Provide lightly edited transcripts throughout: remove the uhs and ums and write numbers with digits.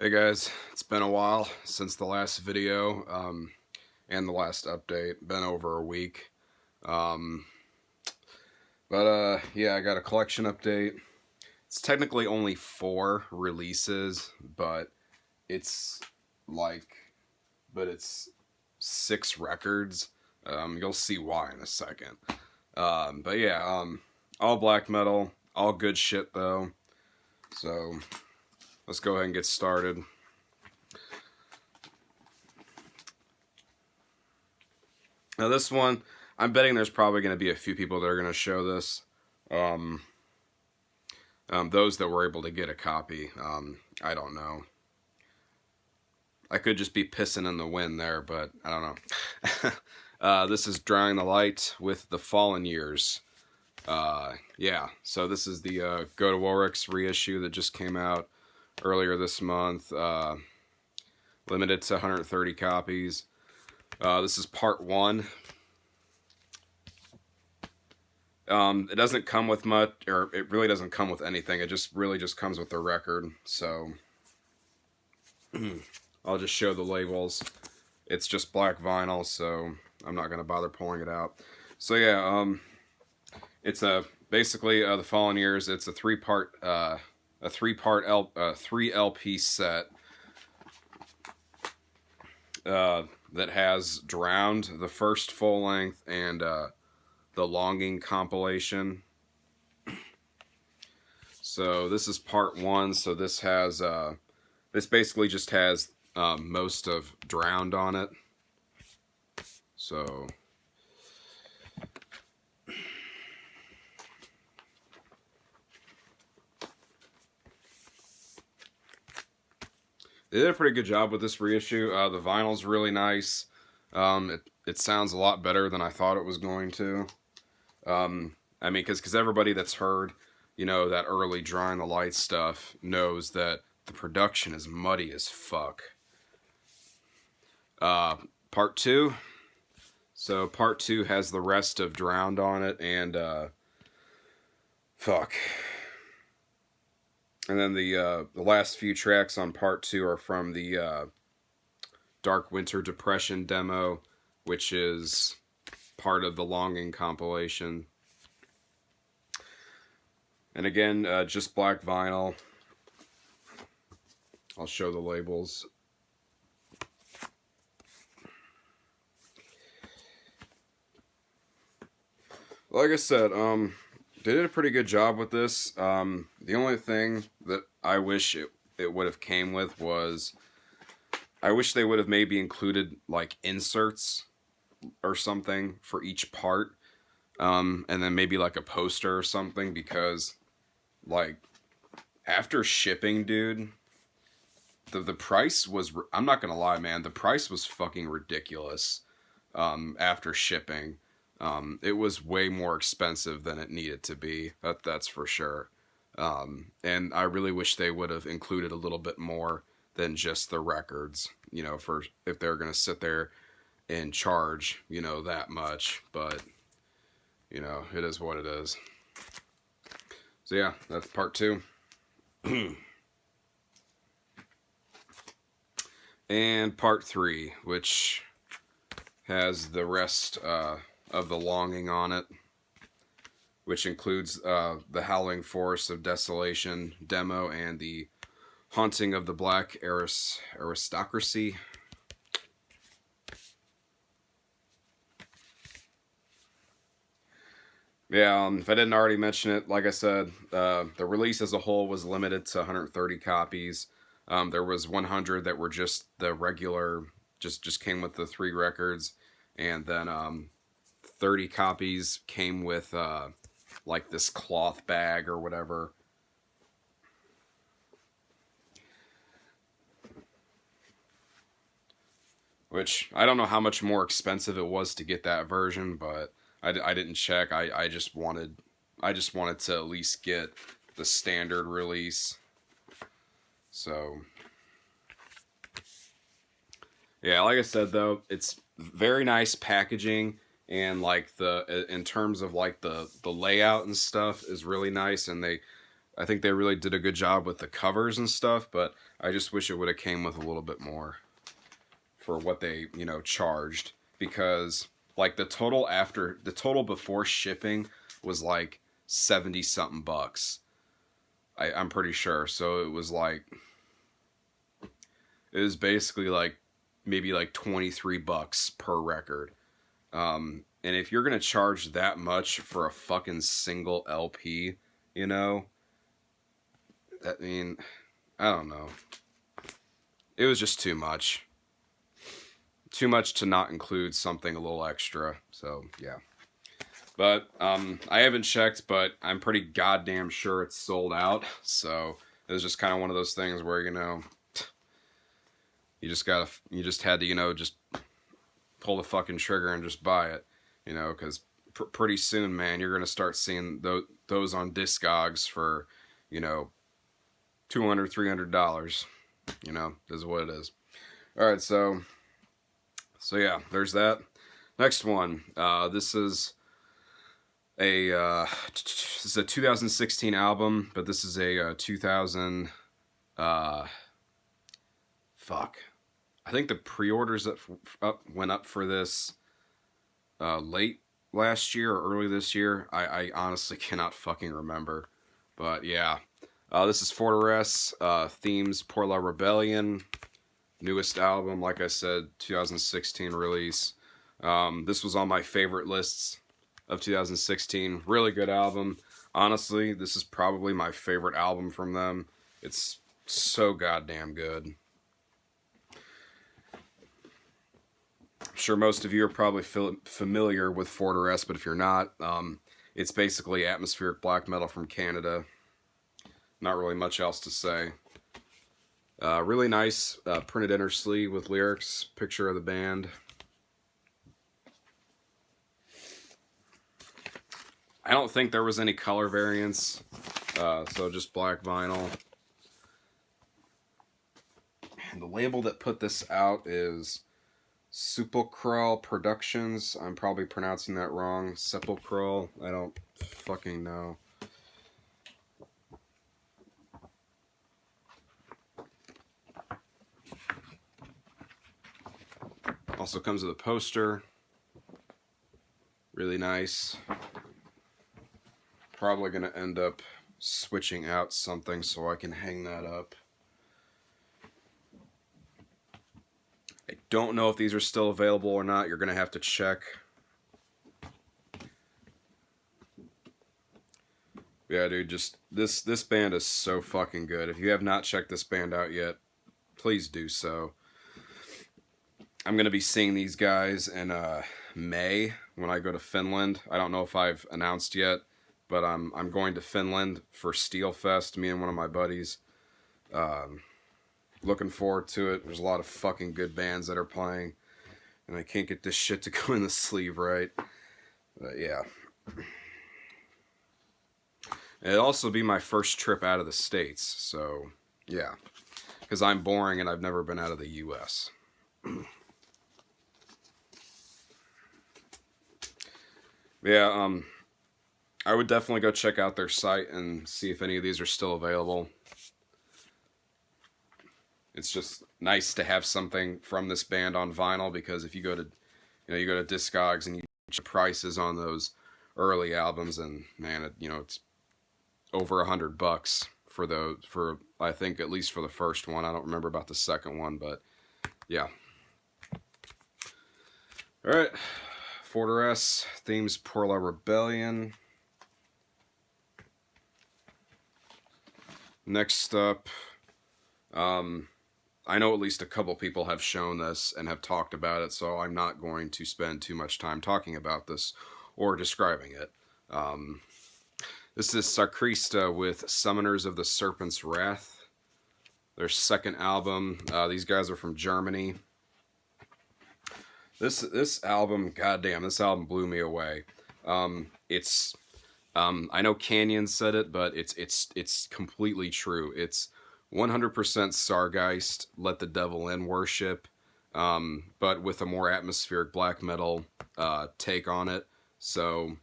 Hey guys, it's been a while since the last video and the last update. Been over a week. Um, yeah, I got a collection update. It's technically only 4 releases, but it's like, it's 6 records. You'll see why in a second. But yeah, all black metal, all good shit though. So let's go ahead and get started. Now this one, I'm betting there's probably going to be a few people that are going to show this. Those that were able to get a copy, I don't know. I could just be pissing in the wind there, but I don't know. This is Drawing the Light with the Fallen Years. Yeah, so this is the Go to Warwick's reissue that just came out earlier this month. Limited to 130 copies. This is part 1. It doesn't come with much, or it really doesn't come with anything. It just really just comes with the record. So I'll just show the labels. It's just black vinyl, so I'm not gonna bother pulling it out. So yeah, it's basically the Fallen Years. It's a 3-part 3 LP set that has Drowned, the first full length, and the Longing compilation. So this is part 1. So this has this basically just has most of Drowned on it. So they did a pretty good job with this reissue. The vinyl's really nice. It sounds a lot better than I thought it was going to. I mean, because everybody that's heard, you know, that early Drawing the Light stuff knows that the production is muddy as fuck. Part 2. So part 2 has the rest of Drowned on it, and fuck. And then the last few tracks on part 2 are from the Dark Winter Depression demo, which is part of the Longing compilation. And again, just black vinyl. I'll show the labels. Like I said, they did a pretty good job with this. The only thing that I wish it would have came with was, I wish they would have maybe included like inserts or something for each part, and then maybe like a poster or something, because like after shipping, dude, the price was, I'm not gonna lie, man, the price was fucking ridiculous. After shipping, it was way more expensive than it needed to be. That's for sure. And I really wish they would have included a little bit more than just the records, you know, for if they're gonna sit there and charge, you know, that much. But you know, it is what it is. So yeah, that's part 2. And part 3, which has the rest of the Longing on it, which includes the Howling Forest of Desolation demo and the Haunting of the Black Aristocracy. Yeah, if I didn't already mention it, like I said, the release as a whole was limited to 130 copies. There was 100 that were just the regular, just came with the 3 records, and then 30 copies came with like this cloth bag or whatever. Which, I don't know how much more expensive it was to get that version, but I didn't check. I just wanted to at least get the standard release. So yeah, like I said though, it's very nice packaging, and like in terms of like the layout and stuff is really nice, and they I think they really did a good job with the covers and stuff, but I just wish it would have came with a little bit more for what they, you know, charged, because like the total before shipping was like 70 something bucks. I'm pretty sure. So it was basically like maybe like 23 bucks per record. And if you're gonna charge that much for a fucking single LP, you know, I mean, I don't know. It was just too much. Too much to not include something a little extra. So yeah. But I haven't checked, but I'm pretty goddamn sure it's sold out. So it was just kind of one of those things where, you know, you just had to, you know, just pull the fucking trigger and just buy it, you know, because pretty soon, man, you're gonna start seeing those on Discogs for, you know, $200, $300. You know, is what it is. All right, so yeah, there's that. Next one. This is a 2016 album, but this is a 2000. Fuck. I think the pre-orders that went up for this late last year or early this year. I honestly cannot fucking remember, but yeah. This is Fortress, Themes Pour La Rebellion, newest album, like I said, 2016 release. This was on my favorite lists of 2016. Really good album. Honestly, this is probably my favorite album from them. It's so goddamn good. I'm sure most of you are probably familiar with Fortress, but if you're not, it's basically atmospheric black metal from Canada. Not really much else to say. Really nice printed inner sleeve with lyrics, picture of the band. I don't think there was any color variants, so just black vinyl. And the label that put this out is Sepulchral Productions. I'm probably pronouncing that wrong. Sepulchral. I don't fucking know. Also comes with a poster. Really nice. Probably going to end up switching out something so I can hang that up. I don't know if these are still available or not. You're going to have to check. Yeah, dude, just this band is so fucking good. If you have not checked this band out yet, please do so. I'm going to be seeing these guys in May when I go to Finland. I don't know if I've announced yet, but I'm going to Finland for Steel Fest, me and one of my buddies. Looking forward to it. There's a lot of fucking good bands that are playing, and I can't get this shit to go in the sleeve right. But yeah. It'll also be my first trip out of the States, so yeah. Because I'm boring and I've never been out of the U.S. Yeah, I would definitely go check out their site and see if any of these are still available. It's just nice to have something from this band on vinyl, because if you go to, you go to Discogs and you check prices on those early albums, and man, it's over $100 for I think at least for the first one. I don't remember about the second one, but yeah. All right. Fortress, Themes Pour La Rebellion. Next up, I know at least a couple people have shown this and have talked about it, so I'm not going to spend too much time talking about this or describing it. This is Sarkrista with Summoners of the Serpent's Wrath, their second album. These guys are from Germany. This album, goddamn, this album blew me away. It's I know Canyon said it, but it's completely true. It's 100% Sargeist, Let the Devil In worship, but with a more atmospheric black metal take on it. So,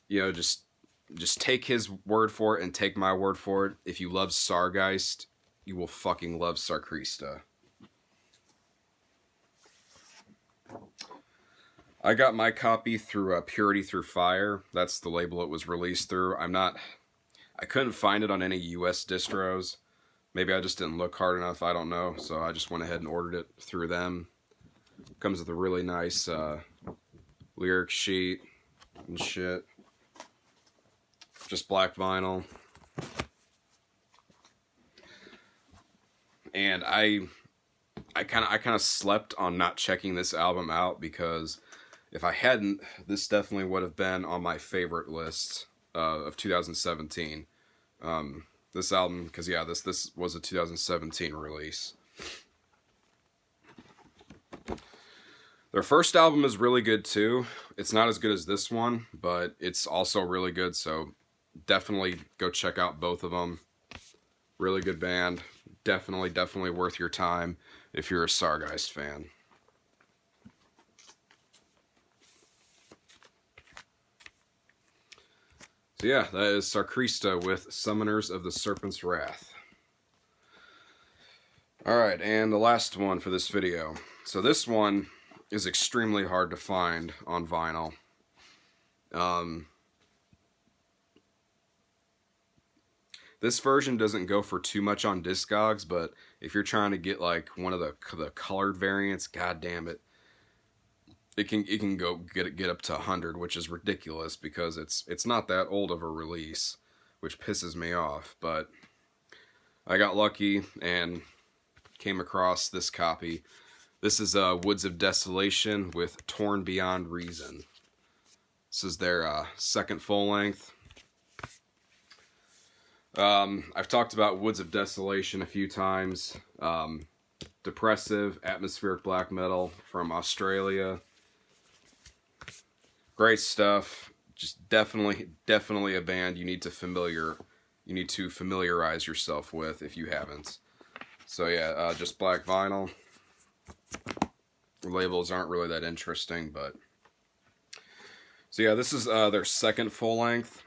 just just take his word for it and take my word for it. If you love Sargeist, you will fucking love Sarkrista. I got my copy through Purity Through Fire. That's the label it was released through. I couldn't find it on any US distros. Maybe I just didn't look hard enough, I don't know. So I just went ahead and ordered it through them. Comes with a really nice lyric sheet and shit. Just black vinyl. And I kind of slept on not checking this album out, because if I hadn't, this definitely would have been on my favorite list of 2017. This album, because yeah, this was a 2017 release. Their first album is really good too. It's not as good as this one, but it's also really good, so definitely go check out both of them. Really good band. Definitely worth your time if you're a Sargeist fan. So yeah, that is Sarkrista with Summoners of the Serpent's Wrath. Alright, and the last one for this video. So this one is extremely hard to find on vinyl. This version doesn't go for too much on Discogs, but if you're trying to get like one of the colored variants, god damn it, it can go get up to 100, which is ridiculous because it's not that old of a release, which pisses me off. But I got lucky and came across this copy. This is Woods of Desolation with Torn Beyond Reason. This is their second full length. I've talked about Woods of Desolation a few times. Depressive, atmospheric black metal from Australia. Great stuff. Just definitely a band you need to familiarize yourself with if you haven't. So yeah, just black vinyl. The labels aren't really that interesting, but so yeah, this is their second full length.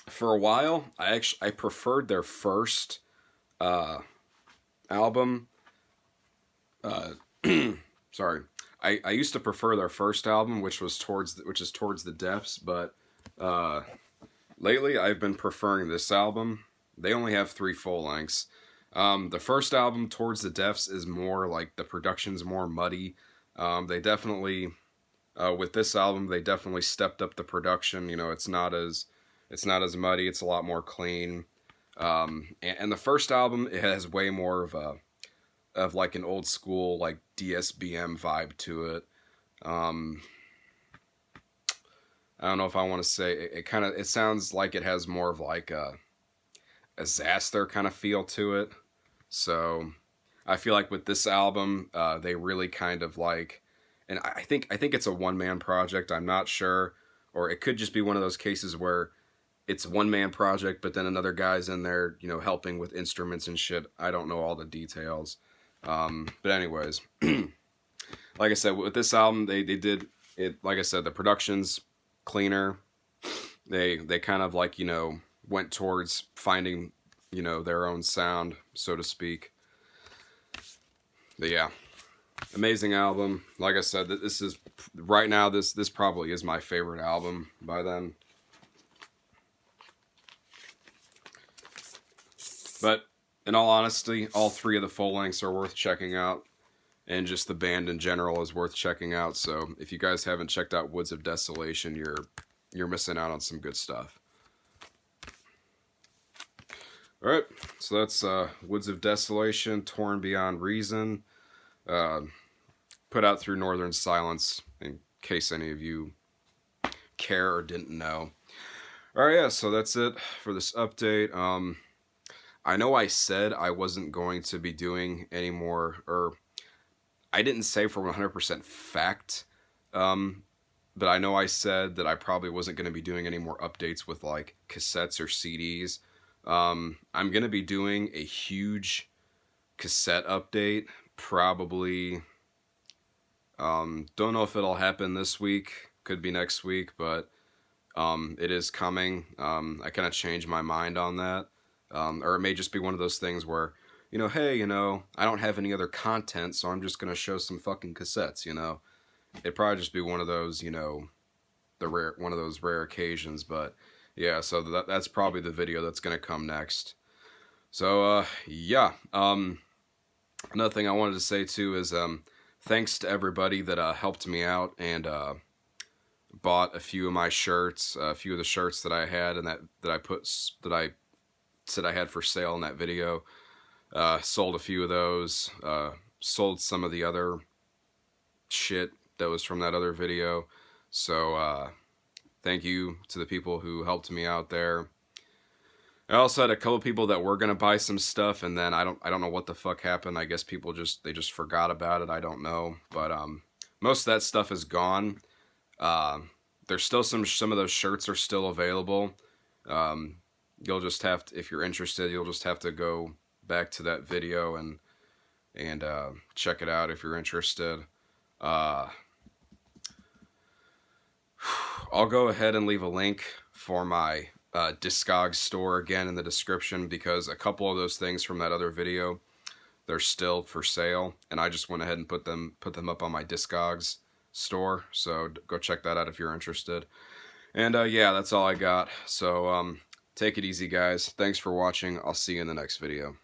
For a while, I preferred their first album. Sorry, I used to prefer their first album, which is Towards the Depths, but lately I've been preferring this album. They only have 3 full lengths. The first album, Towards the Depths, is more like the production's more muddy. They definitely, with this album, they definitely stepped up the production. You know, it's not as muddy. It's a lot more clean. And the first album, it has way more of like an old school like DSBM vibe to it. I don't know if I want to say it sounds like it has more of like a Xasthur kind of feel to it. So I feel like with this album, they really kind of like, and I think it's a one-man project. I'm not sure, or it could just be one of those cases where it's a one-man project, but then another guy's in there, you know, helping with instruments and shit. I don't know all the details. But anyways, like I said, with this album, they did it, like I said, the production's cleaner. They kind of like, you know, went towards finding, you know, their own sound, so to speak. But yeah, amazing album. Like I said, this is, right now, this probably is my favorite album by them. But in all honesty, all 3 of the full lengths are worth checking out, and just the band in general is worth checking out. So if you guys haven't checked out Woods of Desolation, you're missing out on some good stuff. All right, so that's Woods of Desolation, Torn Beyond Reason, put out through Northern Silence, in case any of you care or didn't know. All right, yeah, so that's it for this update. I know I said I wasn't going to be doing any more, or I didn't say for 100% fact, but I know I said that I probably wasn't going to be doing any more updates with like cassettes or CDs. I'm going to be doing a huge cassette update, probably, don't know if it'll happen this week, could be next week, but It is coming. I kind of changed my mind on that. Or it may just be one of those things where, hey, I don't have any other content, so I'm just going to show some fucking cassettes, It'd probably just be one of those, one of those rare occasions, but yeah, so that's probably the video that's going to come next. So, yeah. Another thing I wanted to say too is, thanks to everybody that helped me out and bought a few of my shirts, a few of the shirts that I had and that I said I had for sale in that video. Sold a few of those. Sold some of the other shit that was from that other video. So thank you to the people who helped me out there. I also had a couple people that were gonna buy some stuff, and then I don't know what the fuck happened. I guess people just forgot about it. I don't know, but most of that stuff is gone. There's still some of those shirts are still available. You'll just have to, if you're interested, you'll just have to go back to that video and check it out if you're interested. I'll go ahead and leave a link for my Discogs store again in the description, because a couple of those things from that other video, they're still for sale, and I just went ahead and put them up on my Discogs store, so go check that out if you're interested. And yeah, that's all I got. So take it easy, guys. Thanks for watching. I'll see you in the next video.